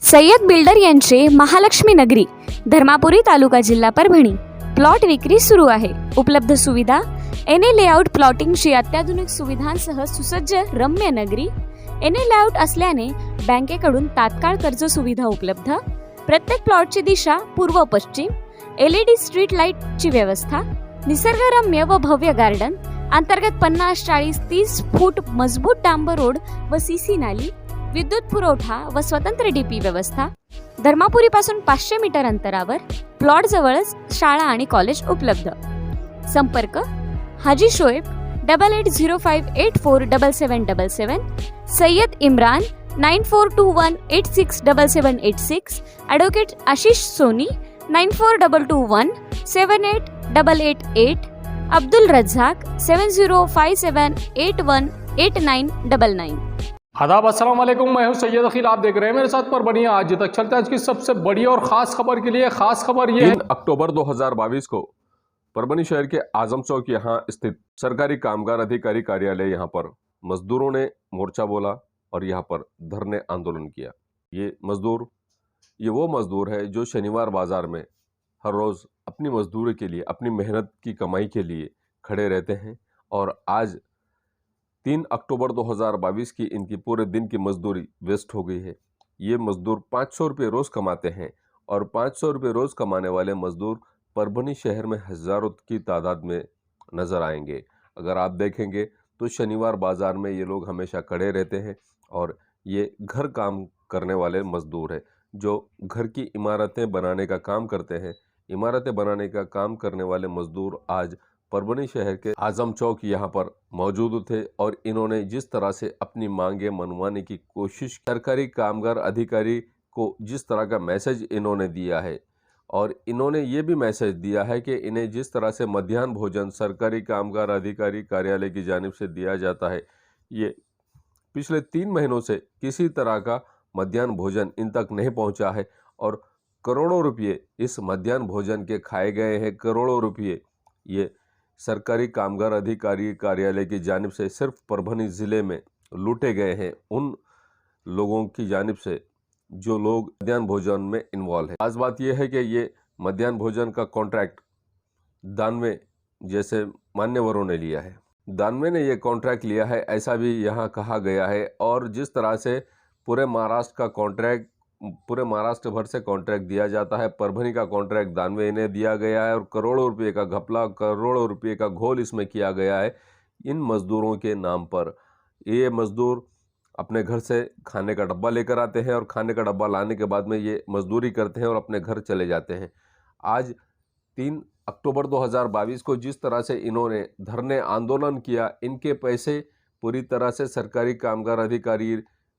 Syed builder यांचे महालक्ष्मी नगरी धर्मापुरी तालुका जिल्हा परभणी प्लॉट विक्री सुरू आहे। उपलब्ध सुविधा एनए लेआउट प्लॉटिंगची अत्याधुनिक सुविधांसह सुसज्ज रम्य नगरी। एनए लेआउट असल्याने बँकेकडून तात्काळ कर्ज सुविधा उपलब्ध। प्रत्येक प्लॉटची दिशा पूर्व पश्चिम। LED स्ट्रीट लाईटची व्यवस्था। निसर्गरम्य व भव्य गार्डन। अंतर्गत 50-40-30 फूट मजबूत डांबर रोड व सीसी नाली। विद्युत पुरवठा व स्वतंत्र डीपी व्यवस्था। धर्मापुरी पासून 500 मीटर अंतरावर प्लॉट जवळच शाळा आणि कॉलेज उपलब्ध। संपर्क हाजी शोएब 8805847777, सय्यद इम्रान 9421867786, ॲडव्होकेट आशिष सोनी 9422178888, अब्दुल रज्जाक 7057818999। आदाब अस्सलाम वालेकुम, मैं हूं सैयद अखिल, आप देख रहे हैं मेरे साथ परभणी। आज तक चलते हैं आज की सबसे बड़ी और ख़ास खबर के लिए। ख़ास खबर ये है 3 अक्टूबर 2022 को परभणी शहर के आजम चौक यहाँ स्थित सरकारी कामगार अधिकारी कार्यालय यहाँ पर मजदूरों ने मोर्चा बोला और यहाँ पर धरने आंदोलन किया। ये वो मजदूर है जो शनिवार बाजार में हर रोज़ अपनी मजदूरी के लिए, अपनी मेहनत की कमाई के लिए खड़े रहते हैं और आज 3 अक्टूबर 2022 की इनकी पूरे दिन की मजदूरी वेस्ट हो गई है। ये मजदूर 500 रुपये रोज़ कमाते हैं और 500 रुपये रोज़ कमाने वाले मजदूर परभणी शहर में हज़ारों की तादाद में नज़र आएंगे। अगर आप देखेंगे तो शनिवार बाज़ार में ये लोग हमेशा खड़े रहते हैं और ये घर काम करने वाले मजदूर हैं जो घर की इमारतें बनाने का काम करते हैं। इमारतें बनाने का काम करने वाले मजदूर आज परभणी शहर के आजम चौक यहाँ पर मौजूद थे और इन्होंने जिस तरह से अपनी मांगे मनवाने की कोशिश, सरकारी कामगार अधिकारी को जिस तरह का मैसेज इन्होंने दिया है और इन्होंने ये भी मैसेज दिया है कि इन्हें जिस तरह से मध्याह्न भोजन सरकारी कामगार अधिकारी कार्यालय की जानिब से दिया जाता है, ये पिछले 3 महीनों से किसी तरह का मध्याह्न भोजन इन तक नहीं पहुँचा है और करोड़ों रुपये इस मध्याह्न भोजन के खाए गए हैं। करोड़ों रुपये ये सरकारी कामगार अधिकारी कार्यालय की जानिब से सिर्फ परभणी ज़िले में लूटे गए हैं उन लोगों की जानिब से जो लोग मध्याह्न भोजन में इन्वॉल्व है। आज बात यह है कि ये मध्याह्न भोजन का कॉन्ट्रैक्ट दानवे जैसे मान्यवरों ने लिया है। दानवे ने ये कॉन्ट्रैक्ट लिया है ऐसा भी यहाँ कहा गया है और जिस तरह से पूरे महाराष्ट्र भर से कॉन्ट्रैक्ट दिया जाता है, परभणी का कॉन्ट्रैक्ट दानवे ने दिया गया है और करोड़ों रुपये का घपला, करोड़ों रुपये का घोल इसमें किया गया है इन मज़दूरों के नाम पर। ये मज़दूर अपने घर से खाने का डब्बा लेकर आते हैं और खाने का डब्बा लाने के बाद में ये मज़दूरी करते हैं और अपने घर चले जाते हैं। आज 3 अक्टूबर 2022 को जिस तरह से इन्होंने धरने आंदोलन किया, इनके पैसे पूरी तरह से सरकारी कामगार अधिकारी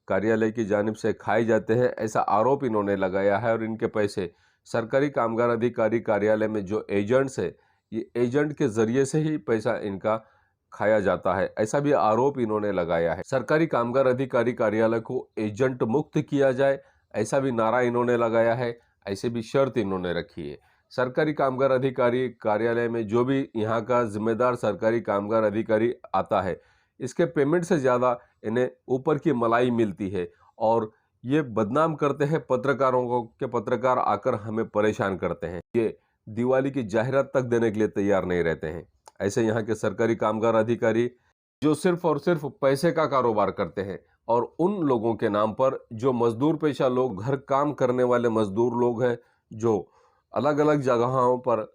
कार्यालय की जानिब से खाए जाते हैं, ऐसा आरोप इन्होंने लगाया है और इनके पैसे सरकारी कामगार अधिकारी कार्यालय में जो एजेंट्स है, ये एजेंट के ज़रिए से ही पैसा इनका खाया जाता है, ऐसा भी आरोप इन्होंने लगाया है। सरकारी कामगार अधिकारी कार्यालय को एजेंट मुक्त किया जाए, ऐसा भी नारा इन्होंने लगाया है, ऐसे भी शर्त इन्होंने रखी है। सरकारी कामगार अधिकारी कार्यालय में जो भी यहाँ का जिम्मेदार सरकारी कामगार अधिकारी आता है, इसके पेमेंट से ज़्यादा इन्हें ऊपर की मलाई मिलती है और ये बदनाम करते हैं पत्रकारों को कि पत्रकार आकर हमें परेशान करते हैं। ये दिवाली की जाहिरात तक देने के लिए तैयार नहीं रहते हैं। ऐसे यहाँ के सरकारी कामगार अधिकारी जो सिर्फ और सिर्फ पैसे का कारोबार करते हैं और उन लोगों के नाम पर जो मजदूर पेशा लोग, घर काम करने वाले मजदूर लोग हैं, जो अलग अलग जगहों पर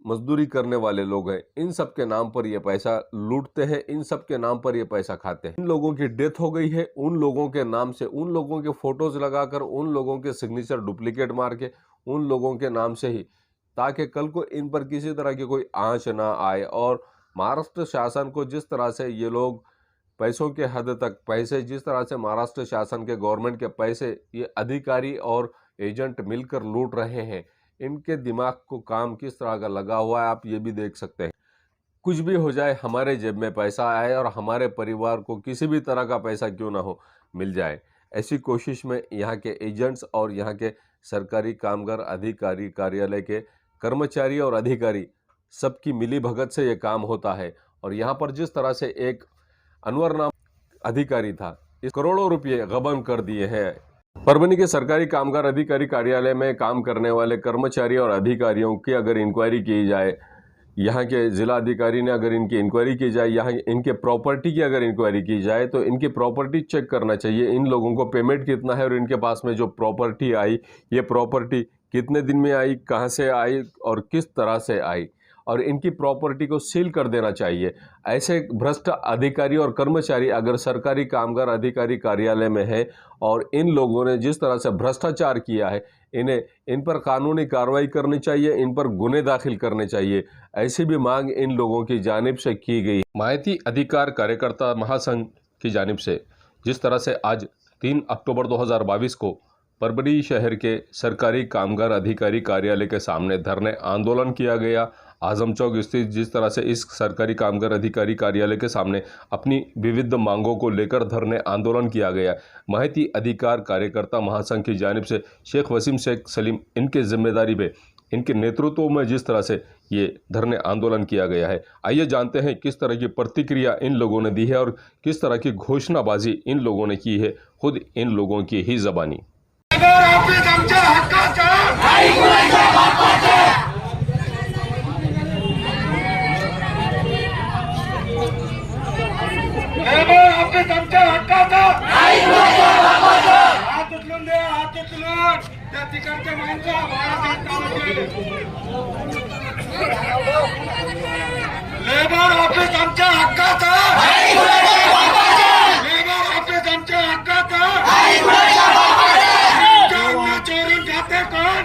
मजदूरी करने वाले लोग हैं, इन सब के नाम पर ये पैसा लूटते हैं, इन सब के नाम पर ये पैसा खाते हैं। इन लोगों की डेथ हो गई है, उन लोगों के नाम से, उन लोगों के फोटोज लगाकर, उन लोगों के सिग्नेचर डुप्लीकेट मार के, उन लोगों के नाम से ही, ताकि कल को इन पर किसी तरह की कोई आंच ना आए। और महाराष्ट्र शासन को जिस तरह से ये लोग पैसों के हद तक पैसे, जिस तरह से महाराष्ट्र शासन के गवर्नमेंट के पैसे ये अधिकारी और एजेंट मिलकर लूट रहे हैं, इनके दिमाग को काम किस तरह का लगा हुआ है आप ये भी देख सकते हैं। कुछ भी हो जाए, हमारे जेब में पैसा आए और हमारे परिवार को किसी भी तरह का पैसा क्यों ना हो मिल जाए, ऐसी कोशिश में यहाँ के एजेंट्स और यहाँ के सरकारी कामगार अधिकारी कार्यालय के कर्मचारी और अधिकारी सबकी मिली भगत से ये काम होता है। और यहाँ पर जिस तरह से एक अनवर नाम अधिकारी था, इस करोड़ों रुपये गबन कर दिए हैं परभनी के सरकारी कामगार अधिकारी कार्यालय में काम करने वाले कर्मचारी और अधिकारियों की अगर इंक्वायरी की जाए, यहाँ के जिला अधिकारी ने अगर इनकी इंक्वायरी की जाए, यहाँ इनके प्रॉपर्टी की अगर इंक्वायरी की जाए तो इनकी प्रॉपर्टी चेक करना चाहिए। इन लोगों को पेमेंट कितना है और इनके पास में जो प्रॉपर्टी आई, ये प्रॉपर्टी कितने दिन में आई, कहाँ से आई और किस तरह से आई, और इनकी प्रॉपर्टी को सील कर देना चाहिए। ऐसे भ्रष्ट अधिकारी और कर्मचारी अगर सरकारी कामगार अधिकारी कार्यालय में है और इन लोगों ने जिस तरह से भ्रष्टाचार किया है, इन पर कानूनी कार्रवाई करनी चाहिए, इन पर गुने दाखिल करने चाहिए। ऐसी भी मांग इन लोगों की जानिब से की गई। माहिती अधिकार कार्यकर्ता महासंघ की जानिब से जिस तरह से आज 3 अक्टूबर 2022 को परभनी शहर के सरकारी कामगार अधिकारी कार्यालय के सामने धरने आंदोलन किया गया। आजम चौक स्थित जिस तरह से इस सरकारी कामगार अधिकारी कार्यालय के सामने अपनी विविध मांगों को लेकर धरने आंदोलन किया गया। माहिती अधिकार कार्यकर्ता महासंघ की जानिब से शेख वसीम शेख सलीम इनके जिम्मेदारी पे, इनके नेतृत्व में जिस तरह से ये धरने आंदोलन किया गया है, आइए जानते हैं किस तरह की प्रतिक्रिया इन लोगों ने दी है और किस तरह की घोषणाबाजी इन लोगों ने की है, खुद इन लोगों की ही जबानी। आमच्या हक्काचा हात उचलून दे, हात उचलून त्या तिकडच्या माणसं लेबर ऑफिस आमच्या हक्काचा, लेबर ऑफिस आमच्या हक्काचा, चोरून खाते कोण,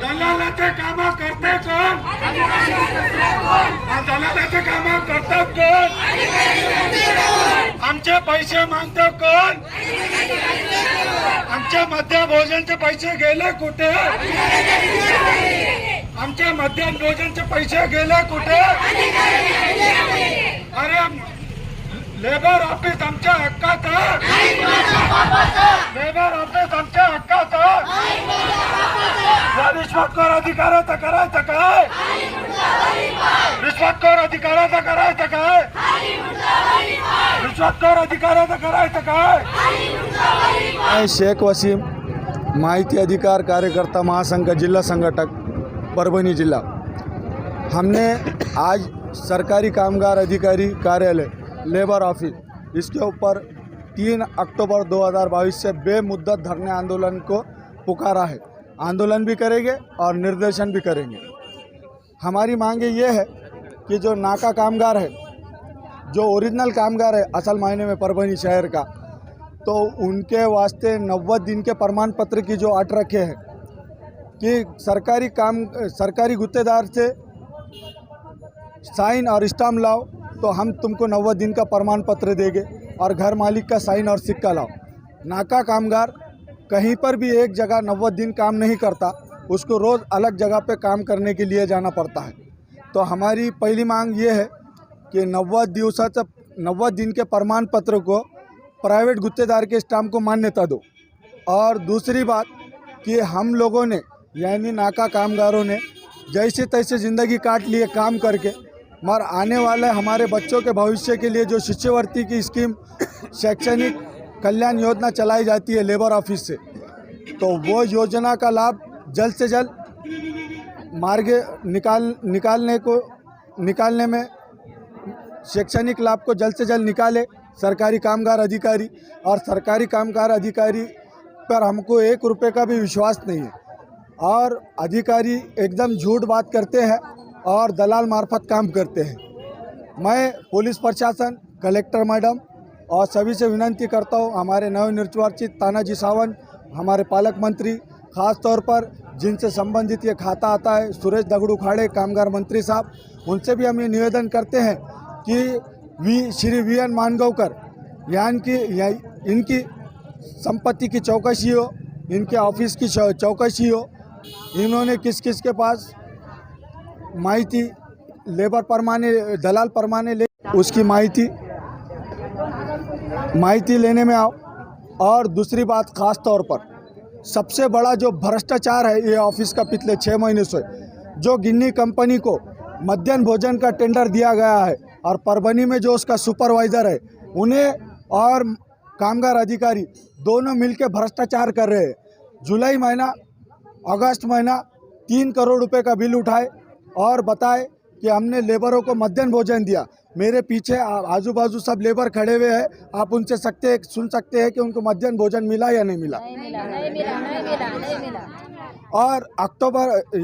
दलालाचे काम करते कोण, दलालाचे काम करतात कोण, आमचे पैसे मागतो कोण, आमच्या मध्याह्न भोजनचे पैसे गेले कुठे, आमच्या मध्याह्न भोजनचे पैसे गेले कुठे, अरे लेबर ऑफिस आमच्या हक्काचं, लेबर ऑफिस आमच्या हक्काचं, या रिश्वतखोर अधिकाराचं करायचं काय, रिश्वतखोर अधिकाराचं करायचं काय, रिश्वतखोर अधिकाराचं करायचं काय। मैं शेख वसीम, माहिती अधिकार कार्यकर्ता महासंघ का जिला संगठक, परभनी जिला। हमने आज सरकारी कामगार अधिकारी कार्यालय लेबर ऑफिस इसके ऊपर 3 अक्टूबर 2022 से बेमुद्दत धरने आंदोलन को पुकारा है। आंदोलन भी करेंगे और निर्देशन भी करेंगे। हमारी मांगे ये है कि जो नाका कामगार है, जो ओरिजिनल कामगार है असल मायने में परभनी शहर का, तो उनके वास्ते 90 दिन के प्रमाण पत्र की जो अट रखे हैं कि सरकारी गुत्तेदार से साइन और स्टाम्प लाओ तो हम तुमको 90 दिन का प्रमाण पत्र देंगे और घर मालिक का साइन और सिक्का लाओ। नाका कामगार कहीं पर भी एक जगह 90 दिन काम नहीं करता, उसको रोज़ अलग जगह पे काम करने के लिए जाना पड़ता है। तो हमारी पहली मांग ये है कि 90 दिन के प्रमाण पत्र को प्राइवेट गुत्तेदार के स्टाम्प को मान्यता दो। और दूसरी बात कि हम लोगों ने यानी नाका कामगारों ने जैसे तैसे ज़िंदगी काट लिए काम करके, मगर आने वाले हमारे बच्चों के भविष्य के लिए जो शिष्यवृत्ति की स्कीम शैक्षणिक कल्याण योजना चलाई जाती है लेबर ऑफिस से, तो वो योजना का लाभ जल्द से जल्द निकालने में शैक्षणिक लाभ को जल्द से जल्द निकाले सरकारी कामगार अधिकारी। और सरकारी कामगार अधिकारी पर हमको 1 रुपये का भी विश्वास नहीं है और अधिकारी एकदम झूठ बात करते हैं और दलाल मार्फत काम करते हैं। मैं पुलिस प्रशासन, कलेक्टर मैडम और सभी से विनती करता हूँ, हमारे नवनिर्वाचित तानाजी सावंत, हमारे पालक मंत्री, ख़ास तौर पर जिनसे संबंधित ये खाता आता है सुरेश दगड़ू खाड़े कामगार मंत्री साहब, उनसे भी हम ये निवेदन करते हैं कि श्री वी.एन. मानगांवकर इनकी संपत्ति की चौकसी हो, इनके ऑफिस की चौकसी हो, इन्होंने किस किस के पास माहिती लेबर परमाने दलाल परमाने ले उसकी माहिती लेने में आओ। और दूसरी बात ख़ास तौर पर सबसे बड़ा जो भ्रष्टाचार है ये ऑफिस का पिछले 6 महीने से, जो गिन्नी कंपनी को मध्याह्न भोजन का टेंडर दिया गया है और परभनी में जो उसका सुपरवाइज़र है उन्हें और कामगार अधिकारी दोनों मिलकर भ्रष्टाचार कर रहे हैं। जुलाई महीना, अगस्त महीना 3 करोड़ रुपए का बिल उठाए और बताए कि हमने लेबरों को मध्याह्न भोजन दिया। मेरे पीछे आजू बाजू सब लेबर खड़े हुए हैं, आप उनसे सुन सकते हैं कि उनको मध्याह्न भोजन मिला या नहीं मिला। नहीं मिला। और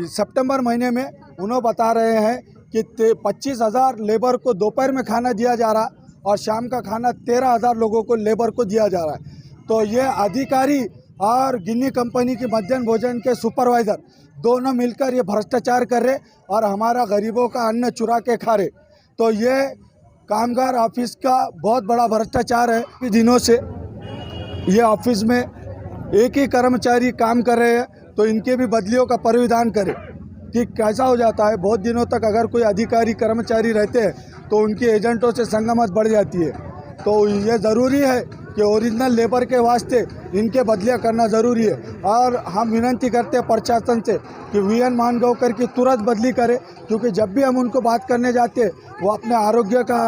सितंबर महीने में उन्होंने बता रहे हैं कि 25,000 लेबर को दोपहर में खाना दिया जा रहा और शाम का खाना 13,000 लोगों को लेबर को दिया जा रहा है। तो ये अधिकारी और गिन्नी कंपनी की मध्याह्न भोजन के सुपरवाइज़र दोनों मिलकर ये भ्रष्टाचार कर रहे और हमारा गरीबों का अन्न चुरा के खा रहे। तो ये कामगार ऑफिस का बहुत बड़ा भ्रष्टाचार है। कुछ दिनों से ये ऑफिस में एक ही कर्मचारी काम कर रहे हैं, तो इनके भी बदलियों का परिविधान करें कि कैसा हो जाता है। बहुत दिनों तक अगर कोई अधिकारी कर्मचारी रहते हैं तो उनके एजेंटों से संगमत बढ़ जाती है। तो ये ज़रूरी है कि ओरिजिनल लेबर के वास्ते इनके बदलियाँ करना ज़रूरी है। और हम विनती करते हैं प्रशासन से कि वीएन मानगांवकर की तुरंत बदली करे, क्योंकि जब भी हम उनको बात करने जाते हैं वो अपने आरोग्य का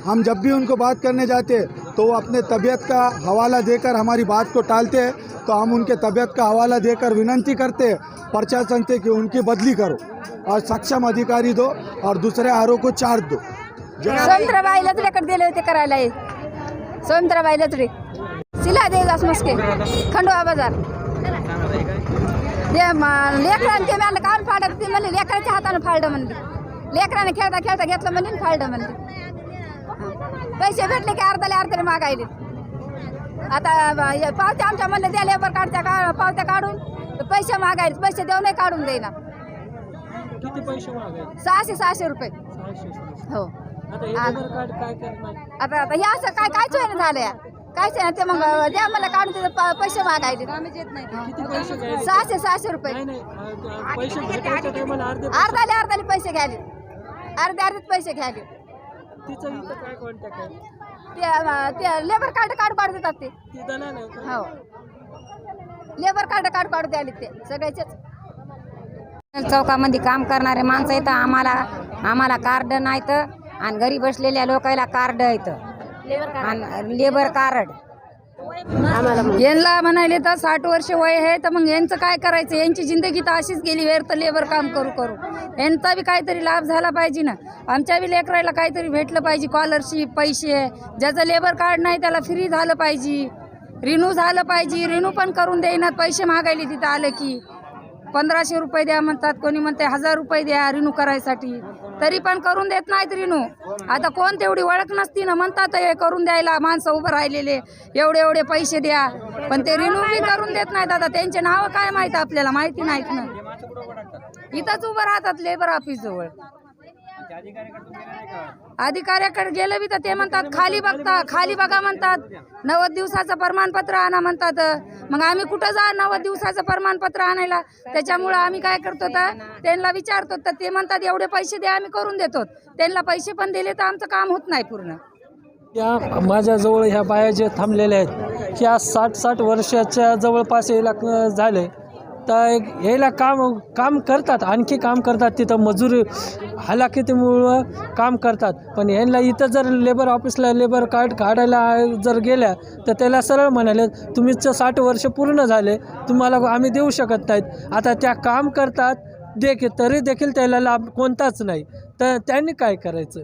हम जब भी उनको बात करने जाते हैं तो वो अपने तबीयत का हवाला देकर हमारी बात को टालते हैं। तो हम उनके तबीयत का हवाला देकर विनंती करते हैं प्रशासन से कि उनकी बदली करो और सक्षम अधिकारी दो और दूसरे आरोप को चार्ज दो। सोमत्राबाई लचड्याकडे दिले होते करायला हे. सोमत्राबाई लचडे सिला देदास मस्के खंडोबा बाजार लेकरांनी ते मला कान फाडत ते म्हणले लेकराच्या हाताने फाडलं म्हणले. लेकराने खेळता खेळता घेतलं म्हणले फाडलं म्हणले. पैसे भेटले की अर्ध्याला मागायले. आता पावत्या आमच्या म्हणले द्या लेबर कार्डच्या पावत्या काढून पैसे मागायले. पैसे देऊ नाही काढून देईना. किती पैसे मागायचे? 600 रुपये. हो आता हे असं काय चोरी झालं कायच नाही ते. मग द्या मला काढून ते पैसे मागायचे. 600 रुपये. अर्धाले पैसे घ्यायले. अर्धेच पैसे घ्यायले. ते लेबर कार्ड काढू देतात ते. हो लेबर कार्ड काढू द्यायले ते सगळ्याचेच. चौकामध्ये काम करणारे माणसं आहेत. आम्हाला कार्ड नाहीत आणि घरी बसलेल्या लोकांना कार्ड आहेत आणि लेबर कार्ड. यांना म्हणाले तर 60 वर्ष वय आहे, तर मग यांचं काय करायचं. यांची जिंदगी तर अशीच गेली व्यर्थ लेबर काम करू. यांचा बी काहीतरी लाभ झाला पाहिजे ना. आमच्या बी लेकरायला काहीतरी भेटलं पाहिजे. स्कॉलरशिप पैसे. ज्याचं लेबर कार्ड नाही त्याला फ्री झालं पाहिजे. रिन्यू झालं पाहिजे. रिन्यू पण करून देईनात. पैसे मागायले तिथं आलं की 1500 रुपये द्या म्हणतात. कोणी म्हणते 1000 रुपये द्या रिन्यू करायसाठी, तरी पण करून देत नाहीत रिन्यू. आता कोण तेवढी ओळख नसती ना, म्हणतात हे करून द्यायला माणसं उभं राहिलेले एवढे पैसे द्या, पण ते रिन्यू बी करून देत नाहीत. आता त्यांचे नाव काय माहीत आपल्याला माहिती नाहीत ना. इथंच उभं राहतात लेबर ऑफिस जवळ. अधिकाऱ्याकडे गेलं बी तर ते म्हणतात खाली बघा म्हणतात. 90 दिवसाचं प्रमाणपत्र आणा म्हणतात. मग आम्ही कुठं जा 90 दिवसाचं प्रमाणपत्र आणायला. त्याच्यामुळं आम्ही काय करतो तर त्यांना विचारतो तर ते म्हणतात एवढे पैसे द्या आम्ही करून देतो. त्यांना पैसे पण दिले तर आमचं काम होत नाही पूर्ण. या माझ्याजवळ ह्या बाया जे थांबलेल्या आहेत ह्या 60 वर्षाच्या जवळपास याला झाले. तर याला काम करतात, आणखी काम करतात. तिथं मजुरी हालाकीमुळं काम करतात. पण यांना इथं जर लेबर ऑफिसला लेबर कार्ड काढायला जर गेल्या तर त्याला सरळ म्हणाले तुम्हीच 60 वर्ष पूर्ण झाले, तुम्हाला आम्ही देऊ शकत नाहीत. आता त्या काम करतात तरी देखील त्याला लाभ कोणताच नाही. तर त्यांनी काय करायचं.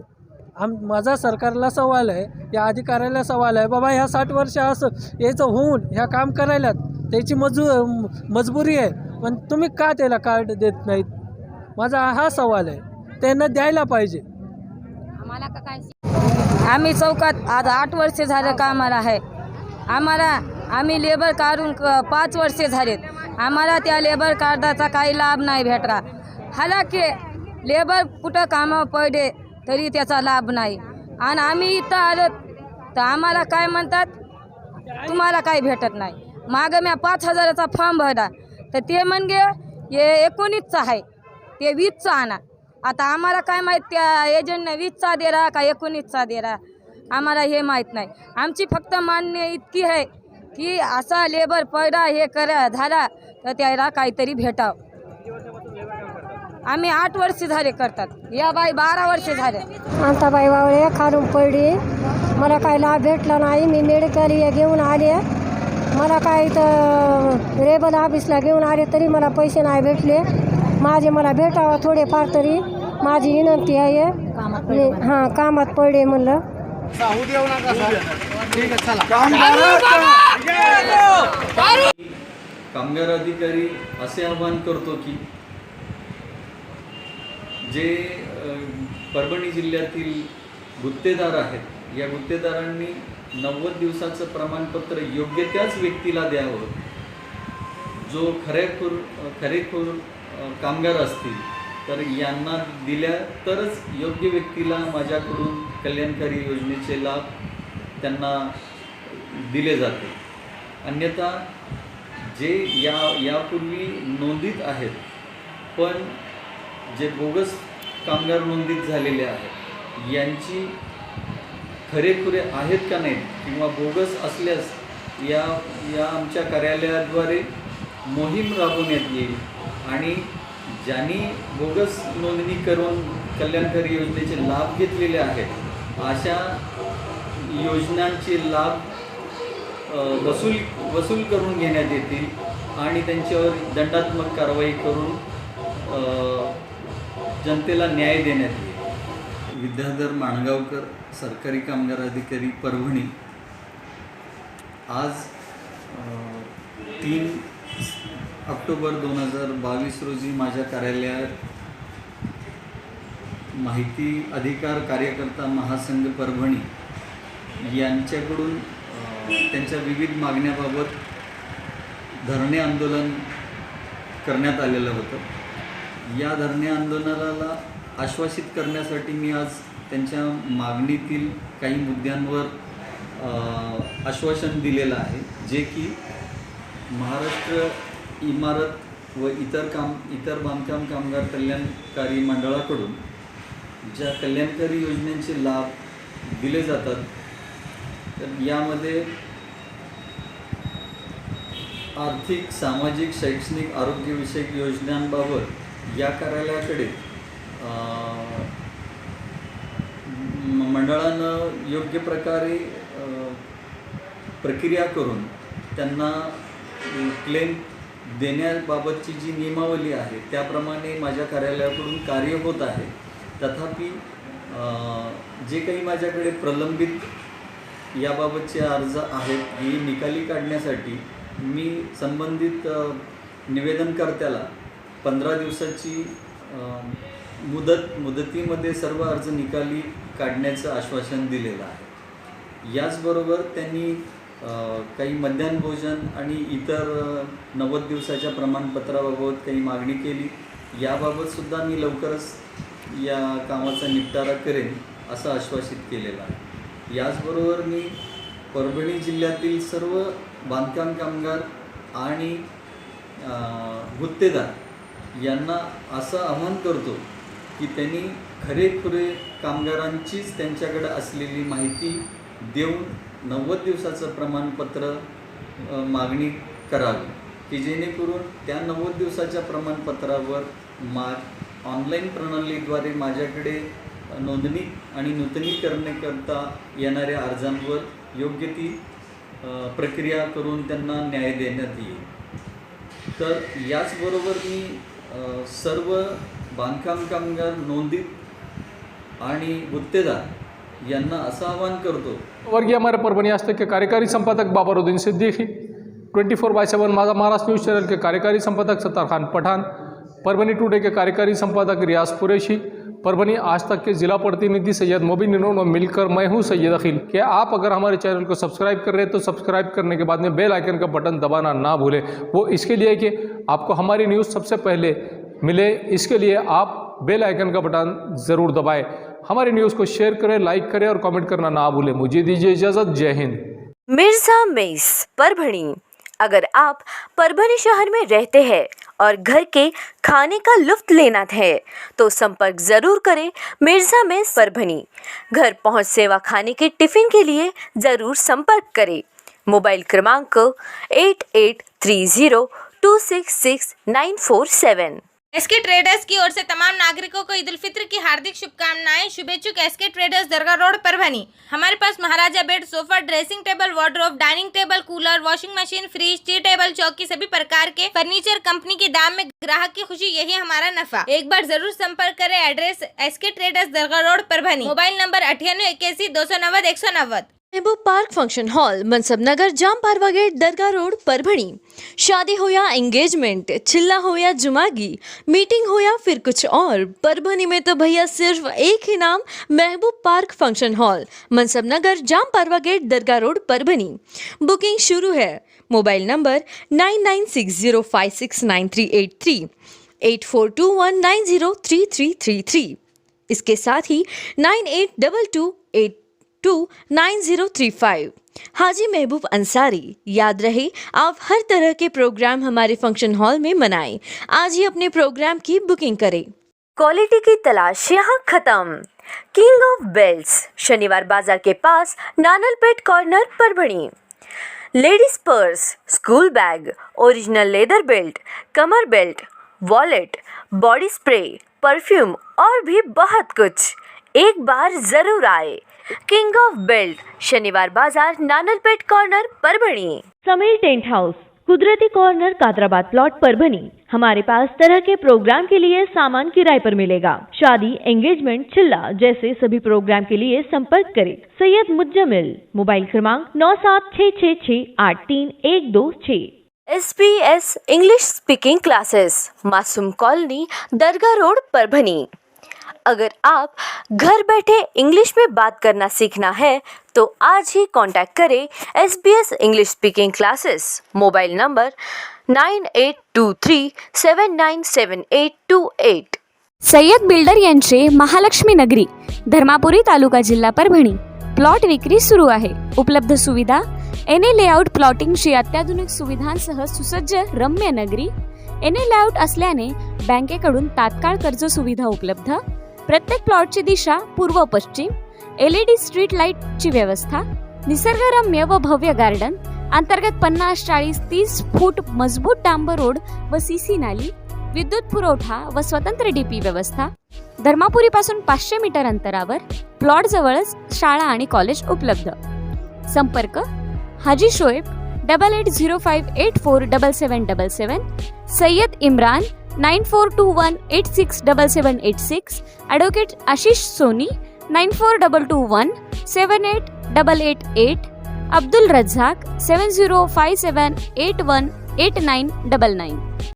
माझा सरकारला सवाल आहे, या अधिकाऱ्याला सवाल आहे, बाबा ह्या 60 वर्ष असं याचं होऊन ह्या काम करायला त्याची मजबुरी आहे, पण तुम्ही का त्याला कार्ड देत नाहीत. माझा हा सवाल आहे. त्यांना द्यायला पाहिजे. आम्हाला का काय. आम्ही चौकात आज 8 वर्षे झालं कामाला आहे. आम्ही लेबर काढून 5 वर्षे झालेत. आम्हाला त्या लेबर कार्डाचा काही लाभ नाही भेटला. हालाकी लेबर कुठं कामावर पडले तरी त्याचा लाभ नाही. आणि आम्ही इथं आलो तर आम्हाला काय म्हणतात तुम्हाला काही भेटत नाही. मागं मी 5000चा फॉर्म भरला तर ते म्हणजे हे 19चा आहे, ते 20चा आणा. आता आम्हाला काय माहीत त्या एजंटने 20चा दिला का 19चा दिला आम्हाला हे माहीत नाही. आमची फक्त मान्य इतकी आहे की असा लेबर पडा हे झाला तर त्याला काहीतरी भेटावं. आम्ही 8 वर्ष झाले करतात, या बाई 12 वर्ष झाले. अंताबाई वावळे खालून पडली, मला काय लाभ भेटला नाही. मी मेडिकल घेऊन आले, मला काय इथं रेबल ऑफिसला घेऊन आले तरी मला पैसे नाही भेटले. मला भेटावं थोडेफार तरी माझी विनंती आहे. हां, कामात पडले म्हणलं. कामगार अधिकारी असे आवाहन करतो की जे परभणी जिल्ह्यातील गुत्तेदार आहेत, या गुत्तेदारांनी 90 दिवसाचं प्रमाणपत्र योग्य त्याच व्यक्तीला द्यावं जो खरेखूर कामगार असतील. तर यांना दिल्या तरच योग्य व्यक्तीला माझ्याकडून कल्याणकारी योजनेचे लाभ त्यांना दिले जाते. अन्यथा जे यापूर्वी नोंदीत आहेत पण जे बोगस कामगार नोंदीत झालेले आहेत यांची खरेखुरे आहेत का नाहीत किंवा बोगस असल्यास या आमच्या कार्यालयाद्वारे मोहीम राबवण्यात येईल आणि ज्यांनी बोगस नोंदणी करून कल्याणकारी योजनेचे लाभ घेतलेले आहेत अशा योजनांचे लाभ वसूल करून घेण्यात येतील आणि त्यांच्यावर दंडात्मक कारवाई करून जनतेला न्याय देण्यात येईल. विद्याधर माणगावकर, सरकारी कामगार अधिकारी, परभणी. आज 3 ऑक्टोबर 2022 रोजी माझ्या कार्यालयात माहिती अधिकार कार्यकर्ता महासंघ परभणी यांच्याकडून त्यांच्या विविध मागण्याबाबत धरणे आंदोलन करण्यात आलेलं होतं. या धरणे आंदोलनाला आश्वासित करण्यासाठी मी आज त्यांच्या मागणीतील काही मुद्द्यांवर आश्वासन दिलेलं आहे, जे की महाराष्ट्र इमारत व इतर बांधकाम कामगार कल्याणकारी मंडळाकडून ज्या कल्याणकारी योजनेचे लाभ दिले जातात तर यामध्ये आर्थिक, सामाजिक, शैक्षणिक, आरोग्यविषयक योजनांबाबत या कार्यालयाकडे मंडळानं योग्य प्रकारे प्रक्रिया करून त्यांना क्लेम देण्याबाबतची जी नियमावली आहे त्याप्रमाणे माझ्या कार्यालयाकडून कार्य होत आहे. तथापि जे काही माझ्याकडे प्रलंबित याबाबतचे अर्ज आहेत ही निकाली काढण्यासाठी मी संबंधित निवेदनकर्त्याला 15 दिवसाची मुदतीमध्ये सर्व अर्ज निकाली काढण्याचं आश्वासन दिलेलं आहे. याचबरोबर त्यांनी काही मध्याह्न भोजन आणि इतर 90 दिवसाच्या प्रमाणपत्राबाबत काही मागणी केली. याबाबतसुद्धा मी लवकरच या कामाचा निपटारा करेन असं आश्वासित केलेलं आहे. याचबरोबर मी परभणी जिल्ह्यातील सर्व बांधकाम कामगार आणि गुत्तेदार यांना असं आवाहन करतो की त्यांनी खरेखुरे कामगारांचीच त्यांच्याकडे असलेली माहिती देऊन 90 दिवसाचं प्रमाणपत्र मागणी करावी की जेणेकरून त्या 90 दिवसाच्या प्रमाणपत्रावर ऑनलाईन प्रणालीद्वारे माझ्याकडे नोंदणी आणि नूतनीकरणाकरता येणाऱ्या अर्जांवर योग्य ती प्रक्रिया करून त्यांना न्याय देण्यात येईल. तर याचबरोबर मी सर्व बांधकाम कामगार नोंदीत आणि गुत्तेदार यांना असं आवाहन करतो. वर्गीय हमारे परभणी आज तक के कार्यकारी संपादक बाबरुद्दीन सिद्दीकी, 24/7 महाराष्ट्र न्यूज़ चैनल के कार्यकारी संपादक सत्तार खान पठान, परभनी टुडे के कार्यकारी संपादक रियाज कुरैशी, परभनी आज तक के जिला प्रतिनिधि सैयद मोबिन इन्होंने मिलकर मैं हूं सैयद अखिल कि आप अगर हमारे चैनल को सब्सक्राइब कर रहे हैं तो सब्सक्राइब करने के बाद में बेल आइकन का बटन दबाना ना भूलें. वो इसके लिए कि आपको हमारी न्यूज़ सबसे पहले मिले, इसके लिए आप बेल आइकन का बटन ज़रूर दबाएं. हमारी न्यूज़ को शेयर करें, लाइक करें और कमेंट करना ना भूलें. मुझे दीजिए इजाज़त. जय हिंद. मिर्ज़ा मेस, परभणी. अगर आप परभणी शहर में रहते हैं और घर के खाने का लुत्फ लेना है तो संपर्क ज़रूर करें मिर्ज़ा मेस परभणी. घर पहुंच सेवा खाने के टिफ़िन के लिए ज़रूर संपर्क करें. मोबाइल क्रमांक 8830266947. एसके ट्रेडर्स की ओर से तमाम नागरिकों को ईद उल फित्र की हार्दिक शुभकामनाएं। शुभेच्छुक एसके ट्रेडर्स दरगाह रोड परभनी। हमारे पास Maharaja bed, sofa, dressing table, wardrobe, dining table, cooler, washing machine, fridge, tea table, चौकी सभी प्रकार के फर्नीचर कंपनी के दाम में ग्राहक की खुशी, यही हमारा नफा। एक बार जरूर संपर्क करें। एड्रेस एसके ट्रेडर्स दरगाह रोड परभनी। मोबाइल नंबर 9881 महबूब पार्क फंक्शन हॉल, मनसब नगर, जाम पारवा गेट, दरगाह रोड परभणी। शादी हो या एंगेजमेंट, चिल्ला हो या जुमागी, मीटिंग हो या फिर कुछ और, परभणी में तो भैया सिर्फ एक ही नाम, महबूब पार्क फंक्शन हॉल, मनसब नगर, जाम पारवा गेट, दरगाह रोड परभणी। बुकिंग शुरू है। Mobile number 9960569383, 8421903333। इसके साथ ही 9822829035। हाजी महबूब अंसारी। याद रहे, आप हर तरह के प्रोग्राम हमारे फंक्शन हॉल में मनाएं। आज ही अपने प्रोग्राम की बुकिंग करें। क्वालिटी की तलाश यहाँ खत्म। किंग ऑफ बेल्ट्स, शनिवार बाजार के पास, Nanalpet corner Parbhani. Ladies purse, school bag, original leather belt, कमर belt, wallet, body spray, perfume और भी बहुत कुछ। एक बार जरूर आए। किंग ऑफ बेल्ट, शनिवार बाजार, Nanalpet corner Parbhani. Sameer tent house, Kudrati corner, Qadrabad plot Parbhani. हमारे पास तरह के प्रोग्राम के लिए सामान किराए पर मिलेगा। शादी, एंगेजमेंट, चिल्ला जैसे सभी प्रोग्राम के लिए संपर्क करें। सैयद मुज्जमिल। मोबाइल क्रमांक 9766683126। SBS इंग्लिश स्पीकिंग क्लासेस, मासूम कॉलोनी, दरगाह रोड परभणी। अगर आप घर बैठे इंग्लिश में बात करना सीखना है तो आज ही कांटेक्ट करें SBS English speaking classes. Mobile number 9823797828। Sayyad builder यांचे महालक्ष्मी नगरी, धर्मापुरी तालुका जिल्हा परभणी प्लॉट विक्री सुरू आहे. उपलब्ध सुविधा एने लेआउट प्लॉटिंगची अत्याधुनिक सुविधांसह सुसज्ज रम्य नगरी. एने लेआउट असल्याने बँकेकडून तात्काळ कर्ज सुविधा उपलब्ध. प्रत्येक प्लॉटची दिशा पूर्व पश्चिम. LED स्ट्रीट लाईटची व्यवस्था. निसर्गरम्य व भव्य गार्डन. अंतर्गत 50-40-30 फूट मजबूत डांबर रोड व CC नाली. विद्युत पुरवठा व स्वतंत्र DP व्यवस्था. धर्मापुरी पासून 500 मीटर अंतरावर प्लॉट जवळच शाळा आणि कॉलेज उपलब्ध. संपर्क हाजी शोएब 8805847777, सय्यद इम्रान 9421867786, ॲडव्होकेट आशिष सोनी 9422178888, अब्दुल रज्जाक 7057818999.